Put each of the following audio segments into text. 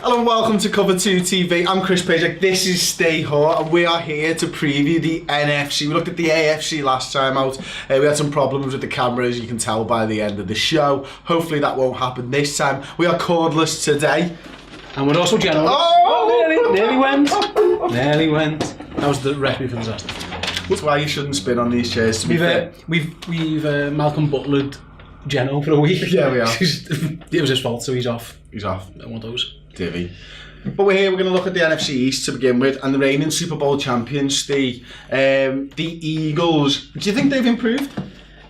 Hello and welcome to Cover 2 TV. I'm Chris Pajak, this is Stay Hot, and we are here to preview the NFC. We looked at the AFC last time out. We had some problems with the cameras, you can tell by the end of the show. Hopefully that won't happen this time. We are cordless today. And we're also general. Nearly went. That was the recipe for disaster. That's why you shouldn't spin on these chairs, to be fair. We've Malcolm Butlered Geno for a week. Yeah, we are. It was his fault, so he's off. He's off. One of those. Divvy. But we're here, we're going to look at the NFC East to begin with, and the reigning Super Bowl champions, the Eagles. Do you think they've improved?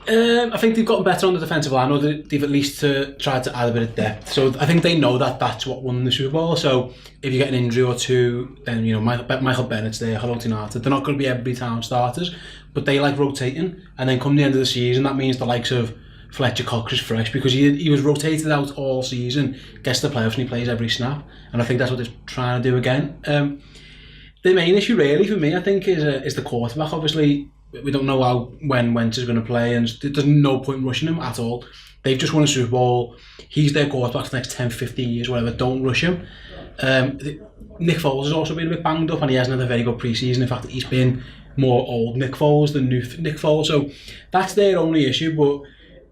I think they've gotten better on the defensive line, or they've at least tried to add a bit of depth. So I think they know that that's what won the Super Bowl. So if you get an injury or two, then you know Michael Bennett's there, Harold Tinata. They're not going to be every time starters, but they like rotating. And then come the end of the season, that means the likes of Fletcher Cox is fresh because he was rotated out all season, gets to the playoffs and he plays every snap, and I think that's what they're trying to do again. The main issue really for me, I think, is the quarterback. Obviously, we don't know when Wentz is going to play, and there's no point rushing him at all. They've just won a Super Bowl. He's their quarterback for the next 10, 15 years, whatever. Don't rush him. Nick Foles has also been a bit banged up, and he hasn't had a very good pre-season. In fact, he's been more old Nick Foles than new Nick Foles, so that's their only issue. But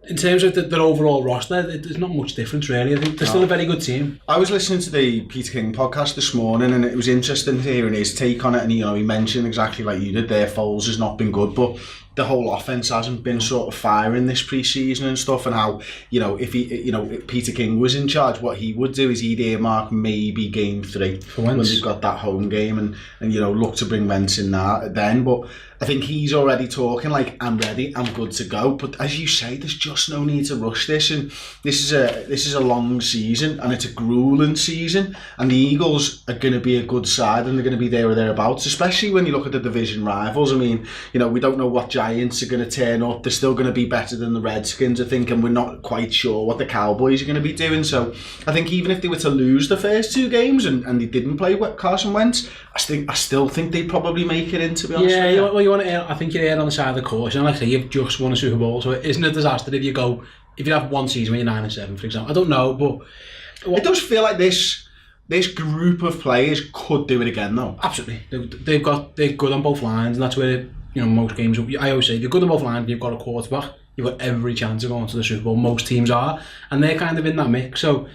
in terms of their overall roster, there's not much difference really. I think they're still a very good team. I was listening to the Peter King podcast this morning, and it was interesting hearing his take on it. And he mentioned exactly like you did there, Foles has not been good, but the whole offense hasn't been sort of firing this pre-season and stuff. And how if Peter King was in charge, what he would do is he'd earmark maybe game 3 when they've got that home game, and look to bring Wentz in that then. But I think he's already talking like, I'm ready, I'm good to go. But as you say, there's just no need to rush this, and this is a long season, and it's a grueling season, and the Eagles are going to be a good side, and they're going to be there or thereabouts, especially when you look at the division rivals. I mean, we don't know what Giants are going to turn up. They're still going to be better than the Redskins, I think, and we're not quite sure what the Cowboys are going to be doing. So I think even if they were to lose the first 2 games and they didn't play Carson Wentz, I still think they'd probably make it in, to be honest. Yeah, well, I think you're here on the side of the caution. Like I say, you've just won a Super Bowl, so it isn't a disaster if you have one season where you're 9-7, for example. I don't know, but it does feel like this group of players could do it again, though. Absolutely, they're good on both lines, and that's where most games. I always say if you're good on both lines, and you've got a quarterback, you've got every chance of going to the Super Bowl. Most teams are, and they're kind of in that mix. So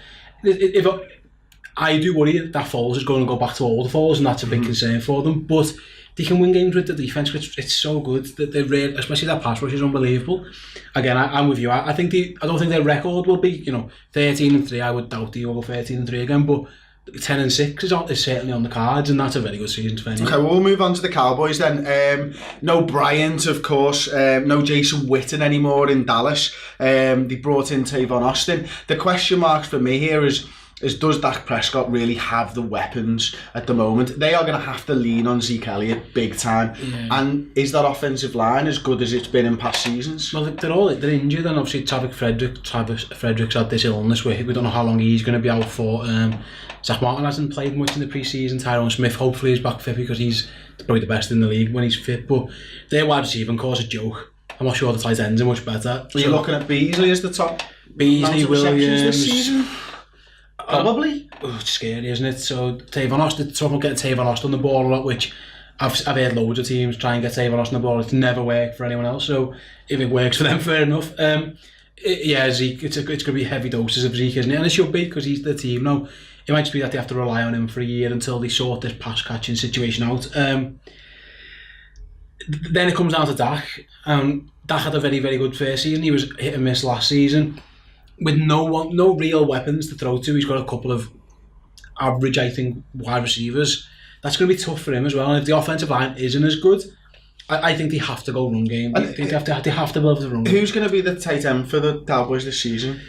if I do worry that Foles is going to go back to old Foles, and that's a big concern for them, but they can win games with the defense, which it's so good that they're really, especially that pass rush is unbelievable. Again, I'm with you. I don't think their record will be 13-3. I would doubt they will go 13-3 again, but 10-6 is certainly on the cards, and that's a very good season to finish. Okay, well, we'll move on to the Cowboys then. No Bryant, of course. No Jason Witten anymore in Dallas. They brought in Tavon Austin. The question marks for me here is does Dak Prescott really have the weapons at the moment? They are going to have to lean on Zeke Elliott big time. Yeah. And is that offensive line as good as it's been in past seasons? Well, they're injured, and obviously Travis Frederick's had this illness where we don't know how long he's going to be out for. Zach Martin hasn't played much in the pre-season. Tyrone Smith hopefully is back fit because he's probably the best in the league when he's fit. But their wide receiving core is a joke. I'm not sure the tight ends are much better. Are you looking at Beasley as the top? Beasley, Williams this season? Probably. It's scary, isn't it? So Tavon Austin, someone getting Tavon Austin on the ball a lot, which I've heard loads of teams try and get Tavon Austin on the ball. It's never worked for anyone else. So if it works for them, fair enough. Zeke, it's going to be heavy doses of Zeke, isn't it? And it should be because he's the team now. It might just be that they have to rely on him for a year until they sort this pass catching situation out. Then it comes down to Dak. Dak had a very, very good first season. He was hit and miss last season. With no real weapons to throw to, he's got a couple of average, I think, wide receivers. That's going to be tough for him as well. And if the offensive line isn't as good, I think they have to go run game. They have to build the run game. Who's going to be the tight end for the Cowboys this season?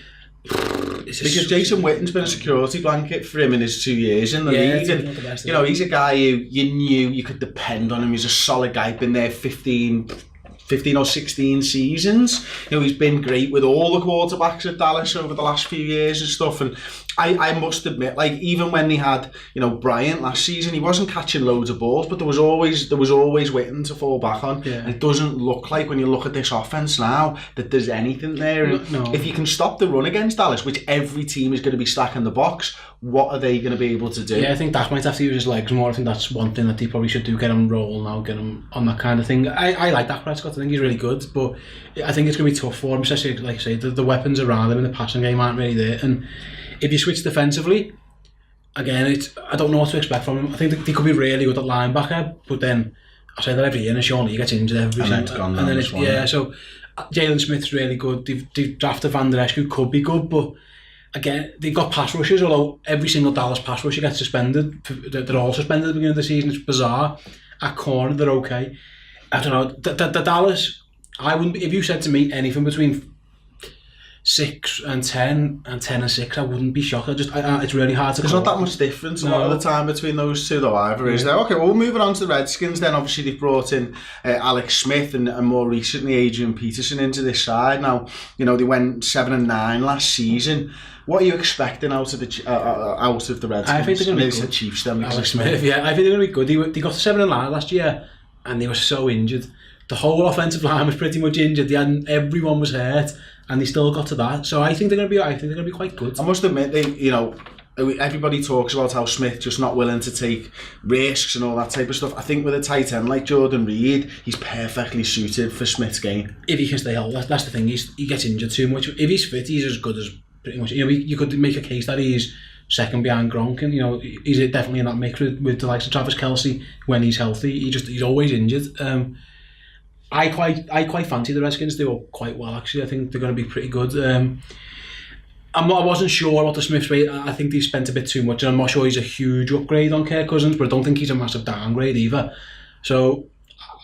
Because Jason Witten's been a security blanket for him in his 2 years in the league, and he's a guy who you knew you could depend on him. He's a solid guy, been there 15 or 16 seasons. He's been great with all the quarterbacks at Dallas over the last few years and stuff, and I must admit, like, even when they had, Bryant last season, he wasn't catching loads of balls, but there was always waiting to fall back on. Yeah. And it doesn't look like, when you look at this offense now, that there's anything there. And No. if you can stop the run against Dallas, which every team is going to be stacking the box, what are they going to be able to do? Yeah, I think Dak might have to use his legs more. I think that's one thing that they probably should do, get him rolling now, get him on that kind of thing. I like Dak Prescott, I think he's really good, but I think it's going to be tough for him, especially, like I say, the weapons around him in the passing game aren't really there. And if you switch defensively, again, I don't know what to expect from him. I think they could be really good at linebacker, but then I say that every year, and Sean Lee gets injured every and then so Jalen Smith's really good. They've drafted Van Der Esch, who could be good, but again, they've got pass rushers, although every single Dallas pass rusher gets suspended. They're all suspended at the beginning of the season. It's bizarre. At corner, they're okay. I don't know. The Dallas, I wouldn't. If you said to me anything between 6 and 10 and 10 and 6, I wouldn't be shocked. It's really hard to. There's not that much difference a lot of the time between those two, though, either, is there? Okay, well, moving on to the Redskins then. Obviously, they've brought in Alex Smith and more recently Adrian Peterson into this side. Now, they went 7-9 last season. What are you expecting out of the Redskins? I think they're going to be good. The Chiefs, then. Alex Smith, yeah, I think they're going to be good. They got to 7-9 last year, and they were so injured. The whole offensive line was pretty much injured. Everyone was hurt, and they still got to that. So I think they're going to be quite good. I must admit, everybody talks about how Smith just not willing to take risks and all that type of stuff. I think with a tight end like Jordan Reed, he's perfectly suited for Smith's game. If he can stay healthy, that's the thing. He gets injured too much. If he's fit, he's as good as pretty much. You could make a case that he's second behind Gronk, and he's definitely in that mix with the likes of Travis Kelce when he's healthy. He's always injured. I quite fancy the Redskins. They were quite well, actually. I think they're going to be pretty good. I wasn't sure what the Smiths rate. I think they spent a bit too much, and I'm not sure he's a huge upgrade on Kirk Cousins, but I don't think he's a massive downgrade either. So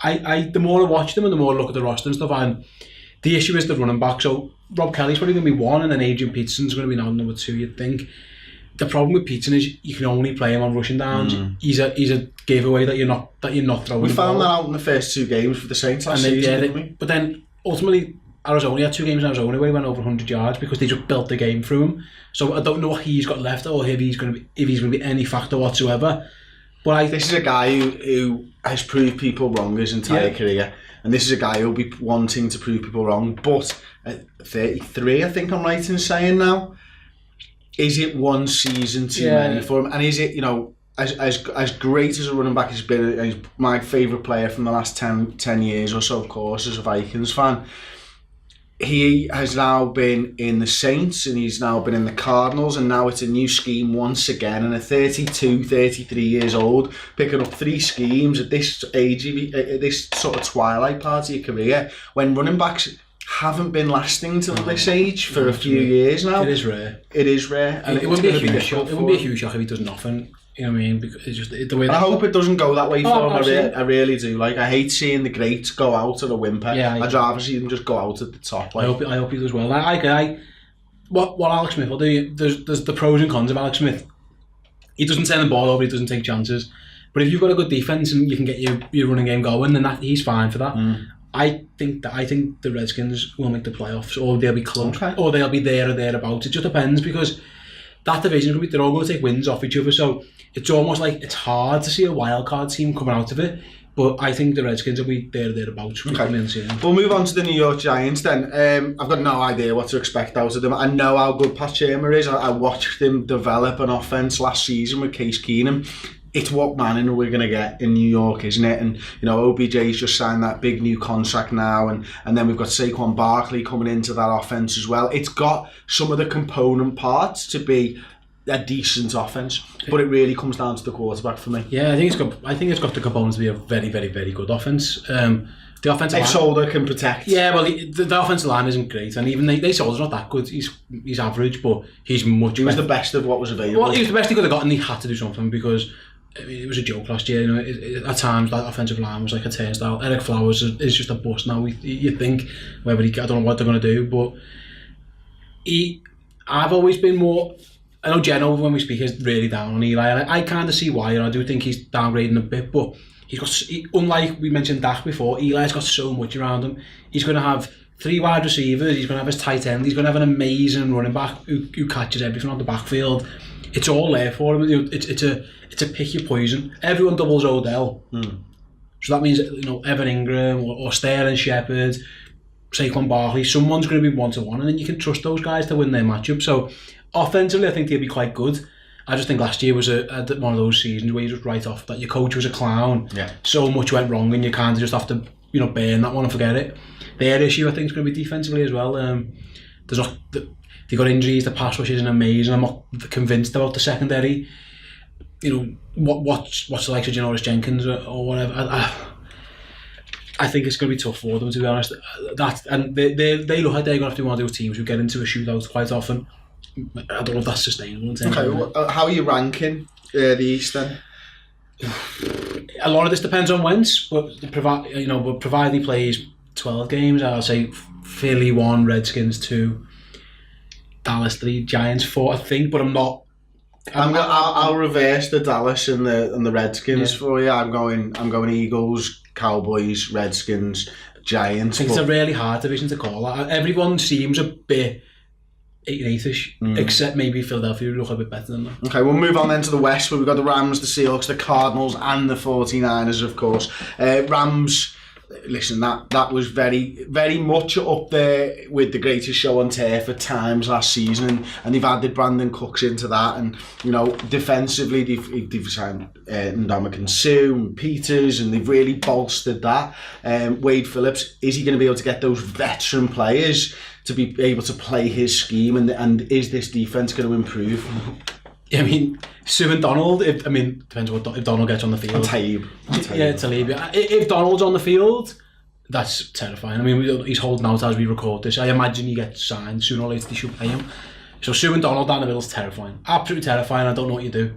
the more I watch them and the more I look at the roster and stuff, and the issue is the running back. So Rob Kelly's probably going to be 1, and then Adrian Peterson's going to be now number 2, you'd think. The problem with Peterson is you can only play him on rushing downs. He's a giveaway that you're not throwing. We found that out in the first 2 games for the Saints last season, didn't we? But then ultimately Arizona had 2 games in Arizona where he went over 100 yards because they just built the game through him. So I don't know what he's got left, or if he's going to be any factor whatsoever. But this is a guy who has proved people wrong his entire career, and this is a guy who'll be wanting to prove people wrong. But at 33, I think I'm right in saying now, is it one season too many for him? And is it, as great as a running back has been, he's my favourite player from the last 10 years or so, of course, as a Vikings fan. He has now been in the Saints, and he's now been in the Cardinals, and now it's a new scheme once again. And at 32, 33 years old, picking up 3 schemes at this age, at this sort of twilight part of your career, when running backs haven't been lasting till this age for a few years now. It is rare. And it wouldn't be a huge shock. It wouldn't be a huge shock if he does nothing. You know what I mean? Because it's just the way. I hope it doesn't go that way for him. I really do. Like, I hate seeing the greats go out at a whimper. I'd rather see them just go out at the top. Like. I hope he does well. What Alex Smith will do. There's the pros and cons of Alex Smith. He doesn't turn the ball over. He doesn't take chances. But if you've got a good defense and you can get your running game going, then he's fine for that. I think the Redskins will make the playoffs, or they'll be close, or they'll be there or thereabouts. It just depends, because that division, they're all going to take wins off each other, so it's almost like it's hard to see a wild card team coming out of it. But I think the Redskins will be there or thereabouts. We'll move on to the New York Giants then. I've got no idea what to expect out of them. I know how good Pat Shurmur is. I watched him develop an offense last season with Case Keenum. It's what Manning we're going to get in New York, isn't it? And, OBJ's just signed that big new contract now, and then we've got Saquon Barkley coming into that offense as well. It's got some of the component parts to be a decent offense, but it really comes down to the quarterback for me. Yeah, I think it's got the components to be a very, very, very good offense. The offensive line, Solder can protect. Yeah, well, the offensive line isn't great, and even they Solder's not that good. He's average, but he's much. He was the best of what was available. Well, he was the best he could have gotten. He had to do something, because it was a joke last year. At times that offensive line was like a turnstile. Eric Flowers is just a bust now. You think whether I don't know what they're going to do, but I've always been more. I know Geno, when we speak, is really down on Eli. I kind of see why, and I do think he's downgrading a bit, but unlike we mentioned Dak before, Eli's got so much around him. He's going to have 3 wide receivers, he's going to have his tight end, he's going to have an amazing running back who catches everything on the backfield. It's all there for him. It's a pick your poison. Everyone doubles Odell. So that means, Evan Ingram or Sterling Shepard, Saquon Barkley, someone's going to be 1-to-1, and then you can trust those guys to win their matchup. So offensively, I think they'll be quite good. I just think last year was one of those seasons where you just write off that your coach was a clown. Yeah. So much went wrong, and you kind of just have to, burn that one and forget it. Their issue, I think, is going to be defensively as well. They got injuries. The pass rush isn't amazing. I'm not convinced about the secondary. What's the likes of Janoris Jenkins or whatever. I think it's going to be tough for them, to be honest. They look like they're going to have to be one of those teams who get into a shootout quite often. I don't know if that's sustainable. Okay, how are you ranking the East then? A lot of this depends on Wentz, but provided he plays 12 games, I'll say Philly 1, Redskins 2, Dallas 3, Giants 4, I think. But I'm not. I'll reverse the Dallas and the Redskins for you. I'm going Eagles, Cowboys, Redskins, Giants. I think it's a really hard division to call. Everyone seems a bit 8-8ish, except maybe Philadelphia look a bit better than that. Okay, we'll move on then to the West, where we've got the Rams, the Seahawks, the Cardinals, and the 49ers, of course. Rams, listen, that was very, very much up there with the greatest show on turf at times last season, and they've added Brandon Cooks into that, and defensively they've signed Ndamukong Suh and Peters, and they've really bolstered that. Wade Phillips, is he going to be able to get those veteran players to be able to play his scheme, and is this defense going to improve? I mean, Suh and Donald, depends if Donald gets on the field. And Taib. Yeah, Talib. If Donald's on the field, that's terrifying. I mean, he's holding out as we record this. I imagine he gets signed. Sooner or later, they should pay him. So Suh and Donald down the middle is terrifying. Absolutely terrifying. I don't know what you do.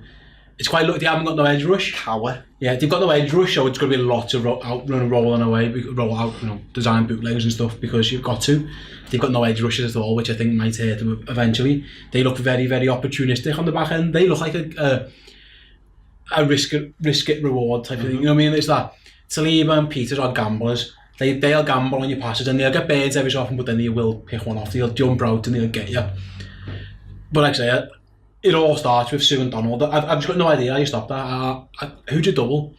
It's quite lucky they haven't got no edge rush. Power. Yeah, they've got no edge rush, so it's going to be lots of outrun and rolling away, roll out, design bootlegs and stuff, because you've got to. They've got no edge rushes at all, which I think might hurt them eventually. They look very, very opportunistic on the back end. They look like a risk it reward type of thing. You know what I mean? It's that Saliba and Peters are gamblers. They'll gamble on your passes, and they'll get birds every so often, but then they will pick one off. They'll jump out and they'll get you. But like I say, it all starts with Suh and Donald. I've just got no idea how you stop that. Who'd you double?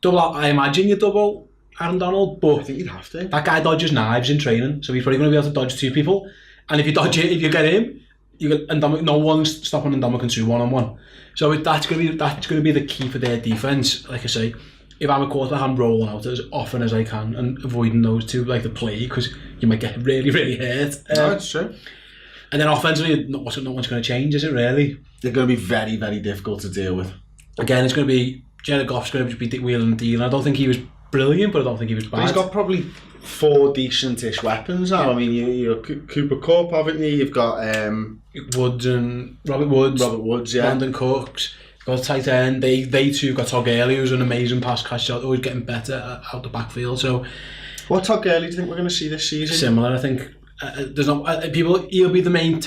I imagine you double Aaron Donald, but I think you'd have to. That guy dodges knives in training, so he's probably going to be able to dodge 2 people. And if you dodge it, if you get him, no one's stopping Ndamukong Suh 1-on-1. So that's going to be the key for their defense. Like I say, if I'm a quarterback, I'm rolling out as often as I can and avoiding those two like the plague, because you might get really, really hurt. No, it's true. And then offensively, not much going to change, is it really? They're going to be very, very difficult to deal with. Again, it's going to be Jared Goff's going to be wheeling and dealing. I don't think he was brilliant, but I don't think he was bad. But he's got probably 4 decent-ish weapons now. Yeah. I mean, you're Cooper Kupp, haven't you? You've got Woods and Robert Woods, yeah. Brandon Cooks. You've got a tight end. They too got Todd Gurley, who's an amazing pass catcher, always getting better out the backfield. So, what Todd Gurley do you think we're going to see this season? Similar, I think. There's not people. He'll be the main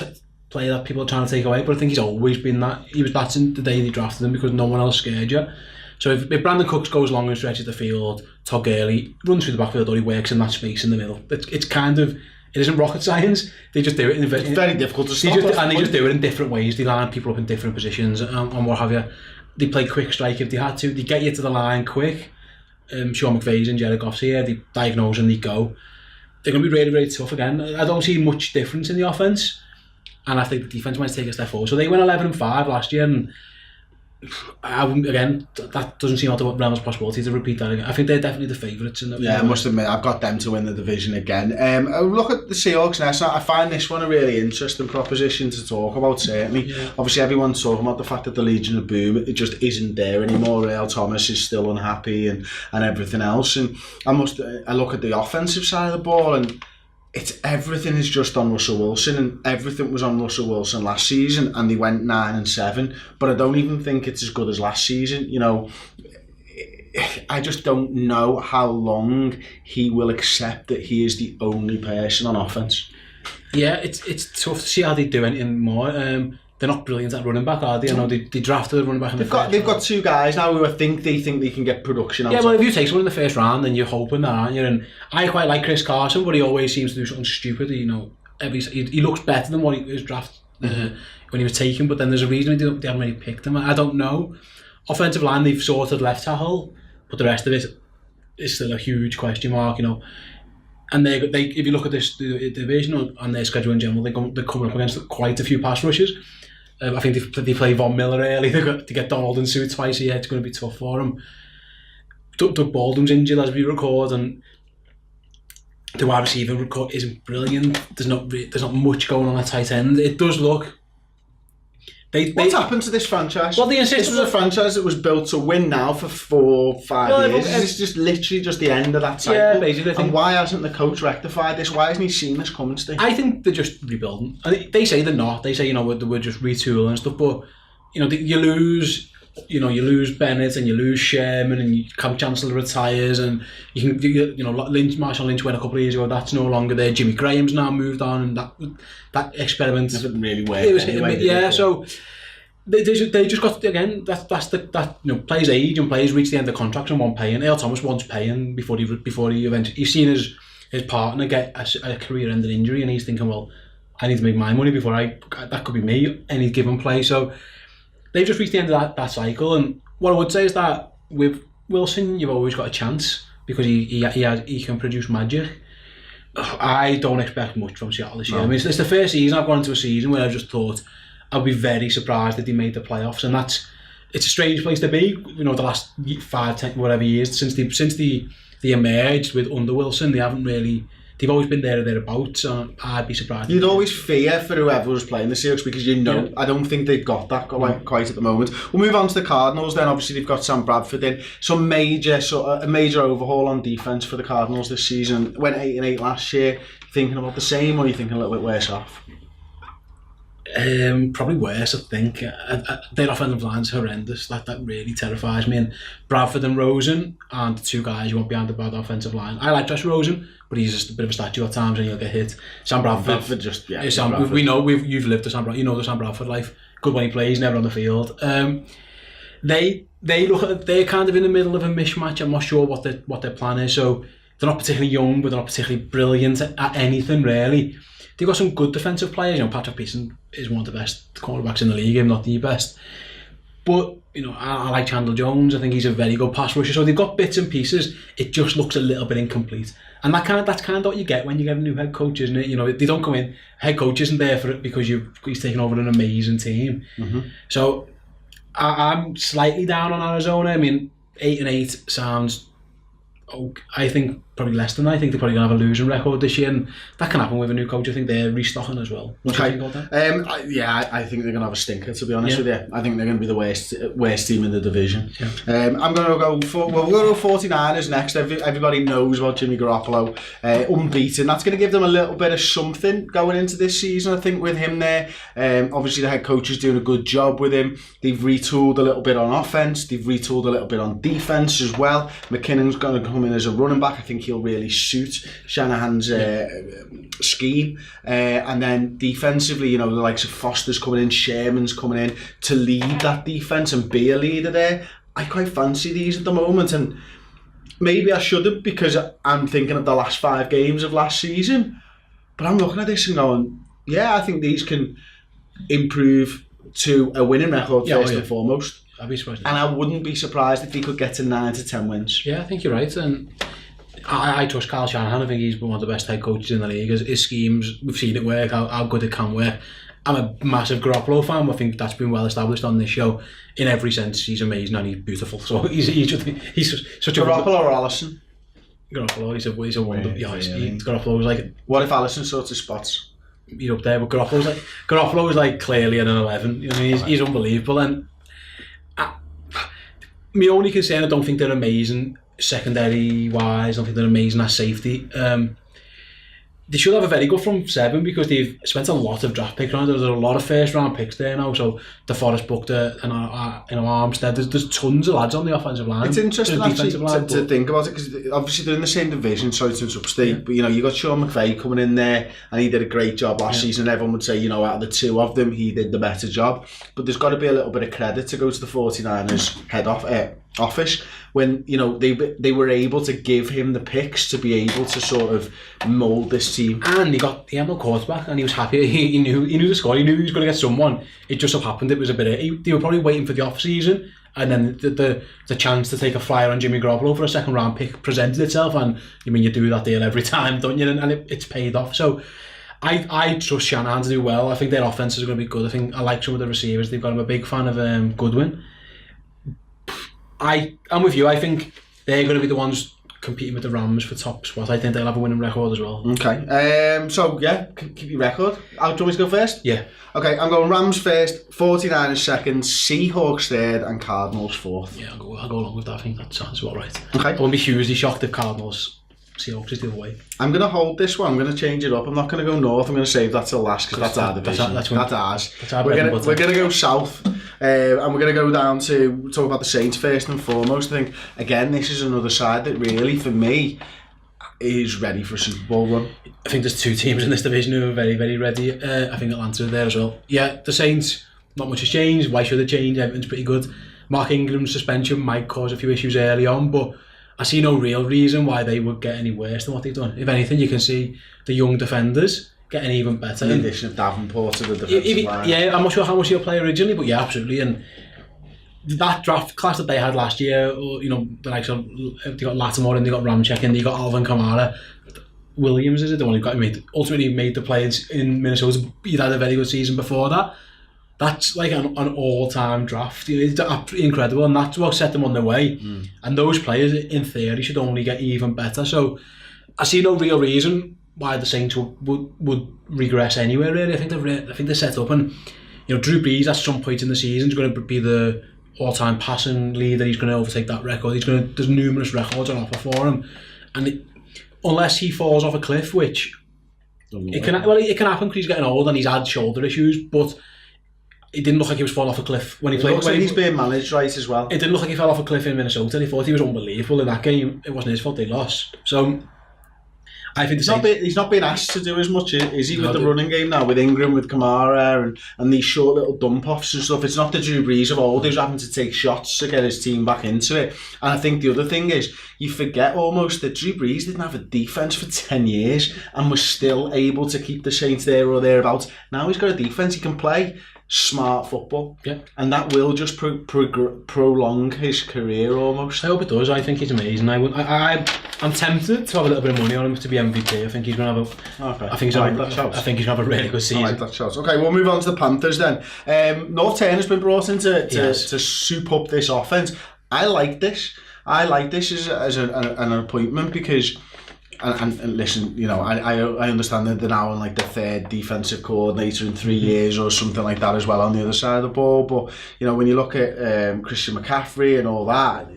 player that people are trying to take away, but I think he's always been that. He was that since the day they drafted him, because no one else scared you. So if Brandon Cooks goes long and stretches the field, Todd Gurley runs through the backfield, or he works in that space in the middle. It's kind of, it isn't rocket science. They just do it. It's very difficult to stop. They just do it in different ways. They line people up in different positions and what have you. They play quick strike if they had to. They get you to the line quick. Sean McVay's and Jared Goff's here. They diagnose and they go. They're going to be really, really tough again. I don't see much difference in the offense, and I think the defense might take a step forward. So they went 11-5 last year, and that doesn't seem out of the realm of possibility to repeat that again. I think they're definitely the favourites. I must admit, I've got them to win the division again. Look at the Seahawks now. I find this one a really interesting proposition to talk about, certainly. Yeah. Obviously, everyone's talking about the fact that the Legion of Boom, it just isn't there anymore. Earl Thomas is still unhappy and everything else. And I look at the offensive side of the ball, and everything is just on Russell Wilson, and everything was on Russell Wilson last season, and they went 9-7. But I don't even think it's as good as last season. I just don't know how long he will accept that he is the only person on offense. Yeah, it's tough to see how they do anything more. they're not brilliant at running back, are they? I know they drafted a running back in They've got two guys now who they think they can get production out of. Yeah, well, if you take someone in the first round, then you're hoping that, aren't you? And I quite like Chris Carson, but he always seems to do something stupid. You know, he looks better than what he was drafted when he was taken, but then there's a reason they haven't really picked him. I don't know. Offensive line, they've sorted left tackle, but the rest of it is still a huge question mark, you know. And they if you look at this the division and their schedule in general, they're coming up against quite a few pass rushes. I think they play Von Miller early. They've got to get Donald and Sue twice a year. It's going to be tough for them. Doug Baldwin's injured as we record, and the wide receiver record isn't brilliant. There's not much going on at tight end. It does look. What's happened to this franchise? Well, this was a franchise that was built to win now for 4-5 years. It's just literally just the end of that cycle. Yeah, basically. And why hasn't the coach rectified this? Why hasn't he seen this coming, Steve? I think they're just rebuilding. They say they're not. They say, you know, we're just retooling and stuff. But you know, you lose Bennett and you lose Sherman and Camp Chancellor retires and you know Marshall Lynch went a couple of years ago. That's no longer there. Jimmy Graham's now moved on, and that experiment didn't really work. It was so they just got again. That's players age and players reach the end of contracts and want paying. Earl Thomas wants paying before he eventually he's seen his partner get a career-ending injury, and he's thinking, well, I need to make my money before that could be me any given play. So they've just reached the end of that cycle, and what I would say is that with Wilson, you've always got a chance because he can produce magic. I don't expect much from Seattle this year. I mean, it's the first season I've gone into a season where I just thought I'd be very surprised if they made the playoffs, and it's a strange place to be. You know, the last 5, 10, whatever years since they emerged with under Wilson, they haven't really. They've always been there or thereabouts, so I'd be surprised. You'd always fear for whoever was playing the Seahawks because I don't think they've got that quite at the moment. We'll move on to the Cardinals then. Obviously, they've got Sam Bradford in. A major overhaul on defence for the Cardinals this season. Went 8-8 last year. Thinking about the same, or are you thinking a little bit worse off? Probably worse, I think. Their offensive line's horrendous. That really terrifies me. And Bradford and Rosen aren't the two guys you want behind the bad offensive line. I like Josh Rosen, but he's just a bit of a statue at times and he'll get hit. Sam Bradford we know you've lived the Sam Bradford. You know the Sam Bradford life. Good when he plays, never on the field. They're kind of in the middle of a mismatch. I'm not sure what their plan is. So they're not particularly young, but they're not particularly brilliant at anything really. They've got some good defensive players. You know, Patrick Pearson is one of the best cornerbacks in the league, if not the best. But you know, I like Chandler Jones. I think he's a very good pass rusher. So they've got bits and pieces. It just looks a little bit incomplete, and that's kind of what you get when you get a new head coach, isn't it? You know, they don't come in. Head coach isn't there for it because he's taken over an amazing team. Mm-hmm. So I'm slightly down on Arizona. I mean, 8-8 sounds. I think probably less than that. I think they're probably going to have a losing record this year, and that can happen with a new coach. I think they're restocking as well. What do you think about that? I think they're going to have a stinker, to be honest with you. I think they're going to be the worst team in the division. Yeah. I'm going to go for 49ers next. Everybody knows about Jimmy Garoppolo, unbeaten. That's going to give them a little bit of something going into this season, I think, with him there. Obviously, the head coach is doing a good job with him. They've retooled a little bit on offense. They've retooled a little bit on defense as well. McKinnon's going to come in as a running back. I think he'll really suit Shanahan's scheme. And then defensively, you know, the likes of Foster's coming in, Sherman's coming in to lead that defense and be a leader there. I quite fancy these at the moment, and maybe I shouldn't because I'm thinking of the last 5 games of last season. But I'm looking at this and going, yeah, I think these can improve to a winning record first and foremost. I'd be surprised. And I wouldn't be surprised if he could get to 9 to 10 wins. Yeah, I think you're right. And I trust Kyle Shanahan. I think he's one of the best head coaches in the league. His schemes, we've seen it work, how good it can work. I'm a massive Garoppolo fan. I think that's been well established on this show. In every sense, he's amazing and he's beautiful. So he's such a... Garoppolo or Allison? Garoppolo, he's a wonder. Garoppolo's like... What if Allison sorts his spots? He's up there, but Garoppolo's like clearly an 11. You know, he's unbelievable. And my only concern, I don't think they're amazing secondary wise. I don't think they're amazing at safety. they should have a very good front seven because they've spent a lot of draft picks around. There's a lot of first round picks there now. So DeForest Buckner and Armstead. There's tons of lads on the offensive line. It's interesting actually to think about it because obviously they're in the same division, sorry to interrupt Steve, but you got Sean McVay coming in there and he did a great job last season. Everyone would say, out of the two of them, he did the better job. But there's got to be a little bit of credit to go to the 49ers head office when they were able to give him the picks to be able to sort of mould this team. And he had no quarterback and he was happy. He knew the score. He knew he was going to get someone. It just so happened it was a bit. They were probably waiting for the off season, and then the chance to take a flyer on Jimmy Garoppolo for a second round pick presented itself. And you do that deal every time, don't you? And it's paid off. So I trust Shanahan to do well. I think their offense is going to be good. I like some of the receivers they've got. I'm a big fan of Goodwin. I'm with you. I think they're going to be the ones competing with the Rams for top spot. I think they'll have a winning record as well. Okay. So yeah, keep your record. Do you want me to go first? Yeah. Okay, I'm going Rams first, 49ers second, Seahawks third, and Cardinals fourth. Yeah, I'll go along with that. I think that sounds about right. Okay. I wouldn't be hugely shocked if Cardinals Seahawks is the other way. I'm going to hold this one. I'm going to change it up. I'm not going to go north. I'm going to save that till last because that's our division. That's ours. We're going to go south. And we're going to go down to talk about the Saints first and foremost. I think, again, this is another side that really, for me, is ready for a Super Bowl run. I think there's two teams in this division who are very, very ready. I think Atlanta are there as well. Yeah, the Saints, not much has changed. Why should it change? Everything's pretty good. Mark Ingram's suspension might cause a few issues early on, but I see no real reason why they would get any worse than what they've done. If anything, you can see the young defenders getting even better. In addition of Davenport to the defensive line. Yeah, I'm not sure how much he'll play originally, but yeah, absolutely. And that draft class that they had last year, the likes of, they got Lattimore and they got Ramczyk and they got Alvin Kamara. Williams is it the one who got ultimately made the plays in Minnesota. He'd had a very good season before that. That's like an all-time draft. It's absolutely incredible, and that's what set them on their way. And those players, in theory, should only get even better. So I see no real reason why the Saints would regress anywhere. Really, I think they're set up, and Drew Brees at some point in the season is going to be the all-time passing leader. He's going to overtake that record. There's numerous records on offer for him, and unless he falls off a cliff, which it can happen because he's getting old and he's had shoulder issues, but. It didn't look like he was falling off a cliff when he played. When he's being managed right as well. It didn't look like he fell off a cliff in Minnesota. They thought he was unbelievable in that game. It wasn't his fault they lost. So I think he's not being asked to do as much, is he, with the running game now, with Ingram, with Kamara, and these short little dump-offs and stuff. It's not the Drew Brees of old who's having to take shots to get his team back into it. And I think the other thing is, you forget almost that Drew Brees didn't have a defence for 10 years and was still able to keep the Saints there or thereabouts. Now he's got a defence, he can play smart football, and that will just prolong his career almost. I hope it does. I think he's amazing. I'm tempted to have a little bit of money on him to be MVP. I think he's going to have I think he's going to have a really good season. I like that shot. Okay, we'll move on to the Panthers then. North Turner's been brought in to soup up this offense. I like this as an appointment because. And listen, I understand that they're now on like the third defensive coordinator in 3 years or something like that as well on the other side of the ball. But when you look at Christian McCaffrey and all that,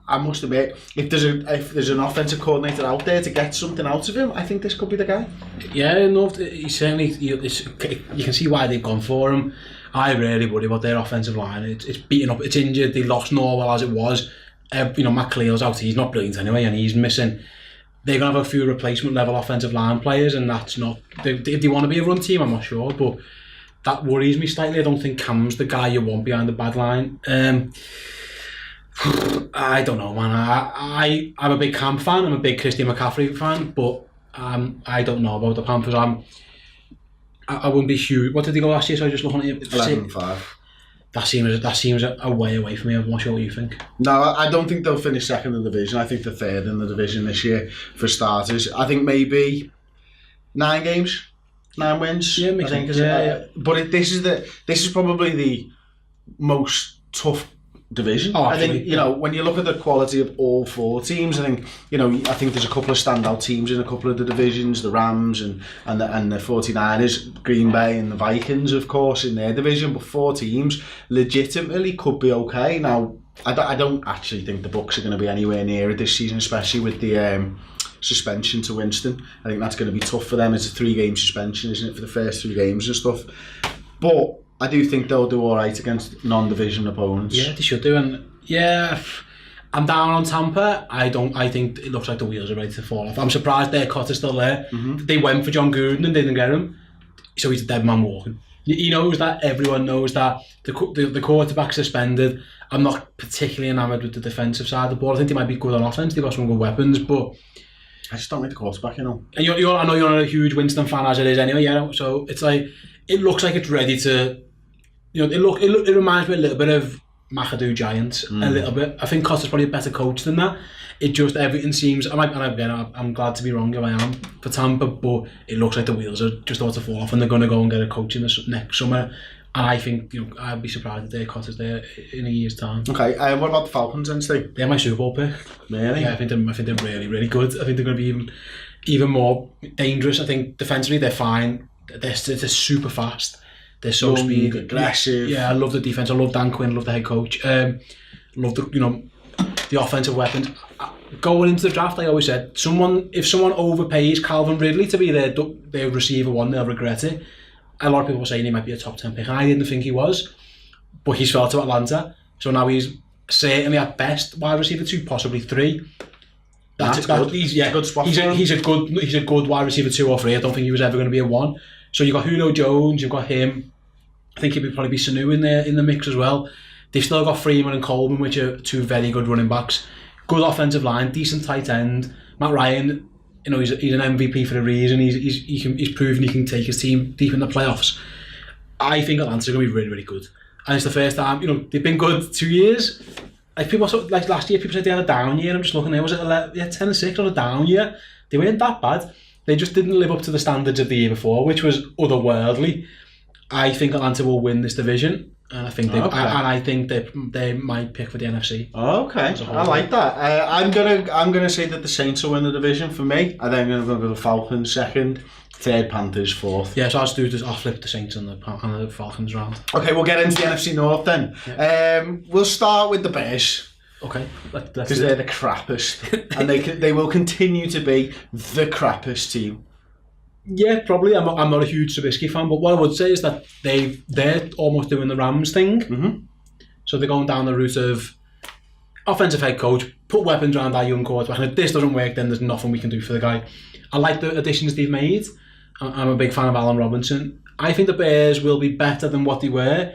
I must admit, if there's an offensive coordinator out there to get something out of him, I think this could be the guy. Yeah, no, he certainly. You can see why they've gone for him. I really worry about their offensive line. It's beaten up. It's injured. They lost Norwell as it was. Matt Khalil's out. He's not brilliant anyway, and he's missing. They're going to have a few replacement level offensive line players, and that's not. If they want to be a run team, I'm not sure, but that worries me slightly. I don't think Cam's the guy you want behind the bad line. I don't know, man. I'm a big Cam fan. I'm a big Christian McCaffrey fan, but I don't know about the Panthers. I wouldn't be huge. What did they go last year? So I was just looking at it. 11-5. That seems a way away from me. I'm not sure what you think. No, I don't think they'll finish second in the division. I think they're third in the division this year for starters. I think maybe 9 wins. Yeah, makes sense. But this is probably the most tough division. I think when you look at the quality of all 4 teams, I think there's a couple of standout teams in a couple of the divisions, the Rams and the 49ers, Green Bay and the Vikings, of course, in their division. But 4 teams legitimately could be okay. Now, I don't actually think the Bucs are going to be anywhere near it this season, especially with the suspension to Winston. I think that's going to be tough for them. It's a 3-game suspension, isn't it, for the first 3 games and stuff. But I do think they'll do all right against non-division opponents. Yeah, they should do. And yeah, I'm down on Tampa. I think it looks like the wheels are ready to fall off. I'm surprised their cut is still there. They went for John Gruden and didn't get him, so he's a dead man walking. He knows that. Everyone knows that. The quarterback's suspended. I'm not particularly enamoured with the defensive side of the ball. I think they might be good on offense. They've got some good weapons, but I just don't like the quarterback, you know. And I know you're not a huge Winston fan as it is anyway. Yeah, so it's like it looks like it's ready to. It reminds me a little bit of McAdoo Giants a little bit. I think Cotter's probably a better coach than that. It just everything seems. I'm glad to be wrong if I am for Tampa, but it looks like the wheels are just about to fall off, and they're going to go and get a coach in the next summer. And I think I'd be surprised if their Cotter's there in a year's time. Okay, what about the Falcons then, Steve? They're my Super Bowl pick. Really? Yeah, I think they're really, really good. I think they're going to be even more dangerous. I think defensively they're fine. They're super fast. They're so speed, aggressive. Yeah, I love the defense. I love Dan Quinn. I love the head coach. Love the offensive weapons. Going into the draft, I always said if someone overpays Calvin Ridley to be their receiver one, they'll regret it. A lot of people were saying he might be a top 10 pick, and I didn't think he was, but he's fell to Atlanta, so now he's certainly at best wide receiver 2, possibly 3. That's good. He's a good spot. He's a good wide receiver 2 or 3. I don't think he was ever going to be a 1. So you've got Julio Jones, you've got him. I think he'd probably be Sanu in the mix as well. They've still got Freeman and Coleman, which are 2 very good running backs. Good offensive line, decent tight end. Matt Ryan, he's an MVP for a reason. He's proven he can take his team deep in the playoffs. I think Atlanta's going to be really, really good. And it's the first time, they've been good 2 years. Like last year, people said they had a down year. I'm just looking there, was it 10-6 on a down year? They weren't that bad. They just didn't live up to the standards of the year before, which was otherworldly. I think Atlanta will win this division, and I think they might pick for the NFC. Okay, I like that. I'm gonna say that the Saints will win the division for me. I think I'm gonna go the Falcons second, third Panthers fourth. Yeah, so I'll flip the Saints and the Falcons round. Okay, we'll get into the NFC North then. Yeah. We'll start with the Bears. Okay, because they're the crappiest, and they will continue to be the crappiest team. Yeah, probably. I'm not a huge Trubisky fan, but what I would say is that they're almost doing the Rams thing. Mm-hmm. So they're going down the route of offensive head coach, put weapons around our young quarterback, and if this doesn't work, then there's nothing we can do for the guy. I like the additions they've made. I'm a big fan of Allen Robinson. I think the Bears will be better than what they were,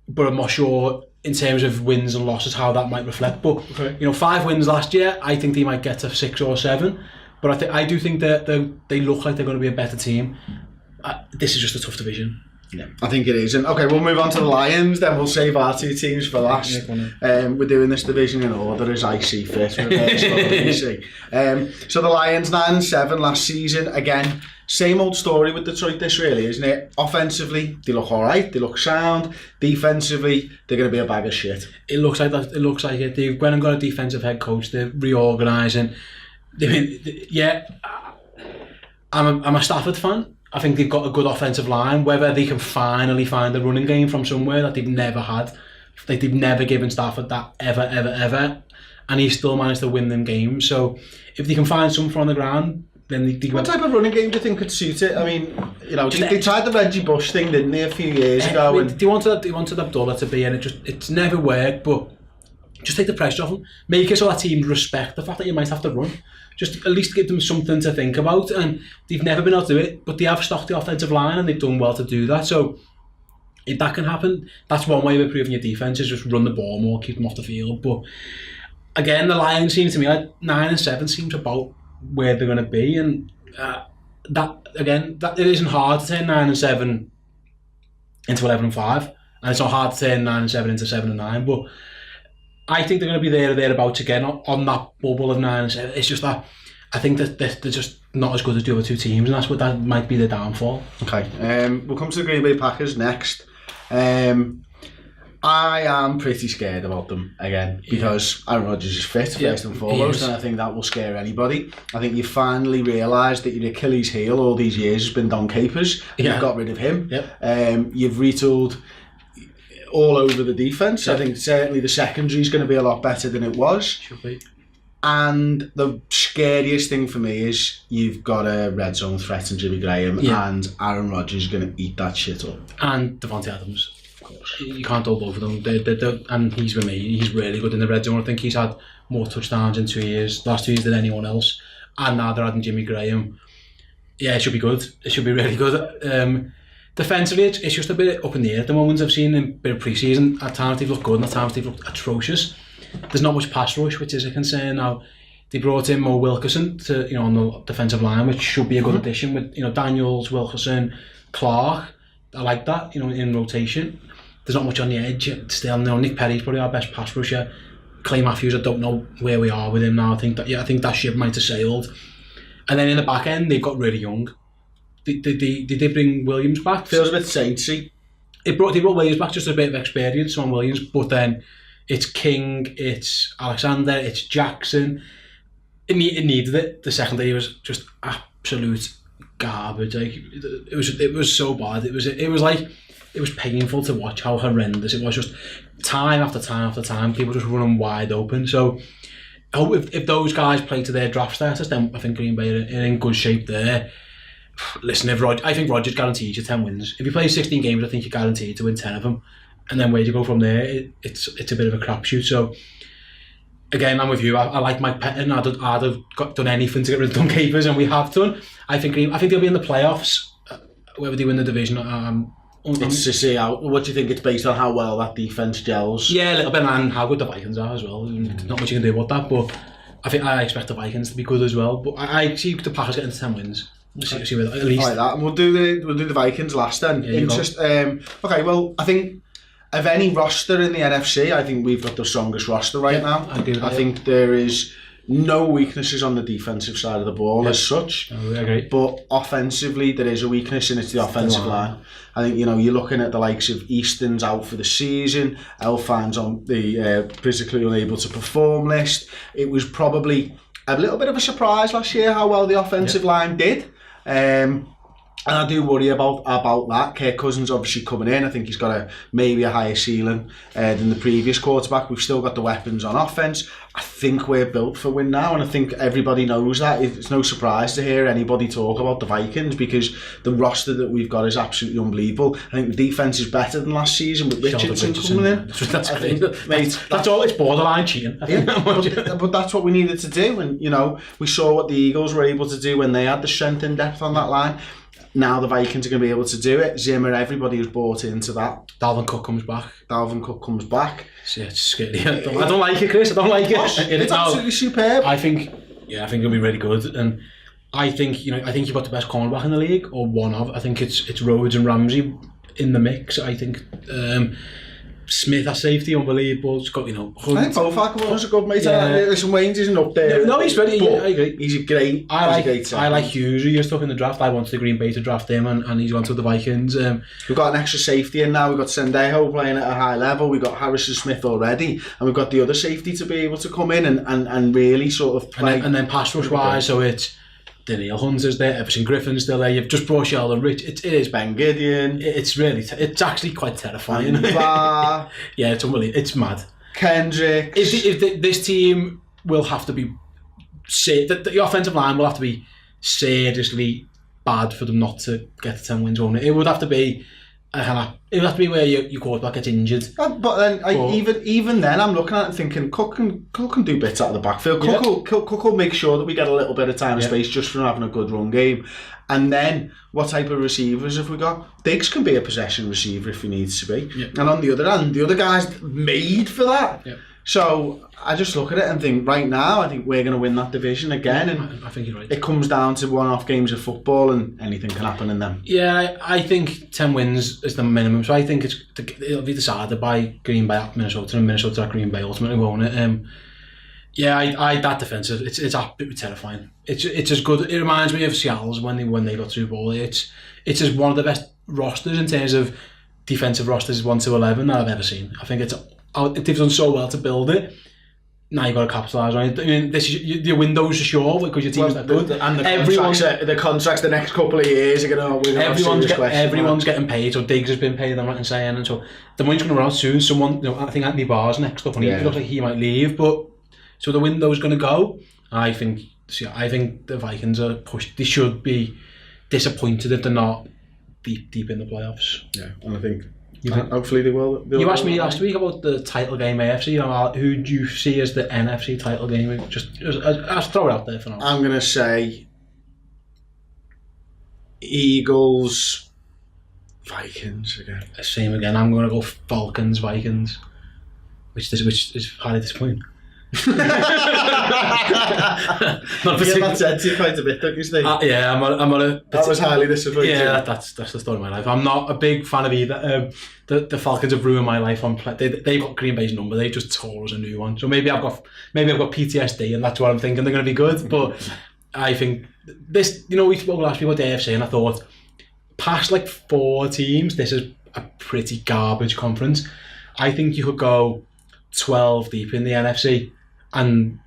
but I'm not sure in terms of wins and losses how that might reflect. But 5 wins last year, I think they might get to 6 or 7. But I do think that they look like they're going to be a better team. This is just a tough division. Yeah, I think it is. And okay, we'll move on to the Lions. Then we'll save our 2 teams for last. We're doing this division in order as I see fit. So the Lions 9-7 last season. Again, same old story with Detroit. This really, isn't it? Offensively, they look all right. They look sound. Defensively, they're going to be a bag of shit. It looks like that. It looks like it. They've gone and got a defensive head coach. They're reorganising. I'm a Stafford fan. I think they've got a good offensive line. Whether they can finally find a running game from somewhere that they've never had, like they've never given Stafford that ever, and he's still managed to win them games. So if they can find something on the ground, then they what type of running game do you think could suit it? I mean, they tried the Reggie Bush thing, didn't they, a few years ago? They wanted Abdullah to be, and it's never worked. But just take the pressure off them. Make it so that teams respect the fact that you might have to run. Just at least give them something to think about, and they've never been able to do it, but they have stocked the offensive line and they've done well to do that. So if that can happen, that's one way of improving your defense, is just run the ball more, keep them off the field. But again, the Lions seem to me like 9-7 seems about where they're going to be, and that it isn't hard to turn 9-7 into 11-5, and it's not hard to turn 9-7 into 7-9, but I think they're going to be there or thereabouts again on that bubble of 9-7. It's just that I think that they're just not as good as the other 2 teams, and that might be the downfall. Okay, we'll come to the Green Bay Packers next. I am pretty scared about them again because Aaron Rodgers is fit first and foremost, and I think that will scare anybody. I think you finally realise that your Achilles heel all these years has been Don Capers, and you've got rid of him. Yep. You've retooled all over the defence. I think certainly the secondary is going to be a lot better than it was. Should be. And the scariest thing for me is you've got a red zone threat in Jimmy Graham, and Aaron Rodgers is going to eat that shit up. And Devontae Adams. Of course. You can't hold both of them. And he's with me. He's really good in the red zone. I think he's had more touchdowns in 2 years, last 2 years, than anyone else. And now they're adding Jimmy Graham. Yeah, it should be good. It should be really good. Defensively, it's just a bit up in the air at the moment. I've seen in a bit of pre-season. At times they've looked good, and at times they've looked atrocious. There's not much pass rush, which is a concern. Now, they brought in Mo Wilkerson to, on the defensive line, which should be a good addition with, Daniels, Wilkerson, Clark. I like that, in rotation. There's not much on the edge still. Nick Perry's probably our best pass rusher. Clay Matthews, I don't know where we are with him now. I think that ship might have sailed. And then in the back end, they've got really young. They did bring Williams back. Feels a bit sainty. They brought Williams back, just a bit of experience on Williams, but then it's King, it's Alexander, it's Jackson. It needed it. The secondary was just absolute garbage. Like it was so bad. It was painful to watch how horrendous it was. Just time after time after time, people just running wide open. So I hope if those guys play to their draft status, then I think Green Bay are in good shape there. Listen, I think Rodgers guarantees you 10 wins. If you play 16 games, I think you're guaranteed to win 10 of them. And then where do you go from there? It's a bit of a crapshoot. So again, I'm with you. I like Mike Pettin. I'd have done anything to get rid of Don Capers, and we have done. I think they'll be in the playoffs, whether they win the division. It's to see what do you think it's based on how well that defense gels? Yeah, a little bit, and how good the Vikings are as well. Not much you can do about that, but I expect the Vikings to be good as well. But I see the Packers getting to 10 wins. See at least. I like that. And we'll do the Vikings last then. Okay, well, I think of any roster in the NFC, I think we've got the strongest roster right now. I think there is no weaknesses on the defensive side of the ball as such. I agree. But offensively, there is a weakness, and it's the offensive line. I think, you're looking at the likes of Easton's out for the season, Elfine's on the physically unable to perform list. It was probably a little bit of a surprise last year how well the offensive line did. And I do worry about that. Kirk Cousins obviously coming in. I think he's got maybe a higher ceiling than the previous quarterback. We've still got the weapons on offense. I think we're built for win now, and I think everybody knows that. It's no surprise to hear anybody talk about the Vikings because the roster that we've got is absolutely unbelievable. I think the defense is better than last season with Richardson coming in. That's great. That's all. It's borderline cheating. But that's what we needed to do, and we saw what the Eagles were able to do when they had the strength and depth on that line. Now the Vikings are going to be able to do it. Zimmer, everybody was bought into that. Dalvin Cook comes back. Yeah, it's scary. I don't like it, Chris. I don't like it. It's absolutely superb. I think it'll be really good. And I think you've got the best cornerback in the league, or one of. I think it's Rhodes and Ramsey in the mix. I think Smith at safety, unbelievable. It's got, I think both our corners are good, mate. Yeah. Listen, Wayne's isn't up there. No, he's ready. I agree. He's a great. I like Hughes, who you're stuck in the draft. I wanted the Green Bay to draft him, and he's gone to the Vikings. We've got an extra safety in now. We've got Sendejo playing at a high level. We've got Harrison Smith already, and we've got the other safety to be able to come in and really sort of play. And then pass rush wise, so it's Daniel Hunter's there, Everson Griffin's still there. You've just brought Sheldon Rich. It is Ben Gideon. It's actually quite terrifying. Yeah, it's unbelievable. It's mad. Kendrick. If this team will have to be the offensive line will have to be seriously bad for them not to get to 10 wins, won't it? It would have to be where your quarterback gets injured. But then, even then, I'm looking at it thinking Cook can do bits out of the backfield. Cook will make sure that we get a little bit of time and space just from having a good run game. And then, what type of receivers have we got? Diggs can be a possession receiver if he needs to be. Yep. And on the other hand, the other guy's made for that. Yep. So I just look at it and think, right now, I think we're going to win that division again. And I think you're right. It comes down to one-off games of football, and anything can happen in them. Yeah, I think 10 wins is the minimum. So I think it'll be decided by Green Bay at Minnesota, and Minnesota at Green Bay ultimately, won't it? That defensive, it's absolutely terrifying. It's as good. It reminds me of Seattle's when they got through ball. It's just one of the best rosters in terms of defensive rosters 1 to 11 that I've ever seen. I think they've done so well to build it. Now you've got to capitalise on it. I mean, your windows are short because your team's that good. And the contracts the next couple of years are going to... Everyone's getting paid. So Diggs has been paid, I'm right in saying. And so the money's going to run out soon. Someone, I think Anthony Barr's next up. And he looks like he might leave. But So the window's going to go. I think the Vikings are pushed. They should be disappointed if they're not deep in the playoffs. Yeah, and I think hopefully they will. You asked me last week about the title game AFC. Who do you see as the NFC title game? Just I'll throw it out there for now. I'm going to say Eagles, Vikings again. Same again. I'm going to go Falcons, Vikings, which is highly disappointing. Not that said to you quite a bit, don't you think? Yeah, I'm on a. That was highly disappointing. Yeah, that's the story of my life. I'm not a big fan of either. The Falcons have ruined my life on play. They've got Green Bay's number. They just tore us a new one. So maybe I've got PTSD, and that's what I'm thinking. They're going to be good, but I think this. We spoke last week about the AFC, and I thought past like 4 teams, this is a pretty garbage conference. I think you could go 12 deep in the NFC. And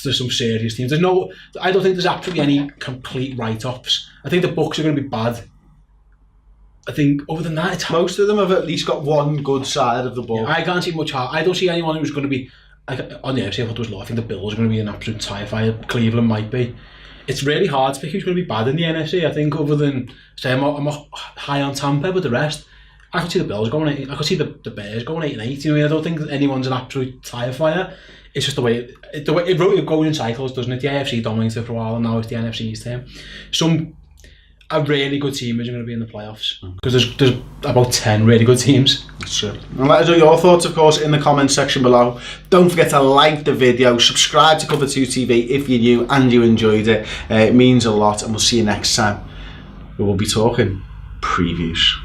there's some serious teams. I don't think there's actually any complete write-offs. I think the Bucs are going to be bad. I think other than that, most of them have at least got one good side of the ball. Yeah, I can't see much hard. I don't see anyone who's going to be on the AFC. I thought it was low. I think the Bills are going to be an absolute tie fire. Cleveland might be. It's really hard to pick who's going to be bad in the NFC. I think other than say I'm high on Tampa, but the rest. I could see the Bills going 8. I could see the Bears going 8-8. I don't think anyone's an absolute tire fire. It's just the way it goes in cycles, doesn't it? The AFC dominated for a while, and now it's the NFC's turn. A really good team is going to be in the playoffs because there's about 10 really good teams. That's true. And let us know your thoughts, of course, in the comments section below. Don't forget to like the video, subscribe to Cover 2 TV if you're new and you enjoyed it. It means a lot, and we'll see you next time. We will be talking previews.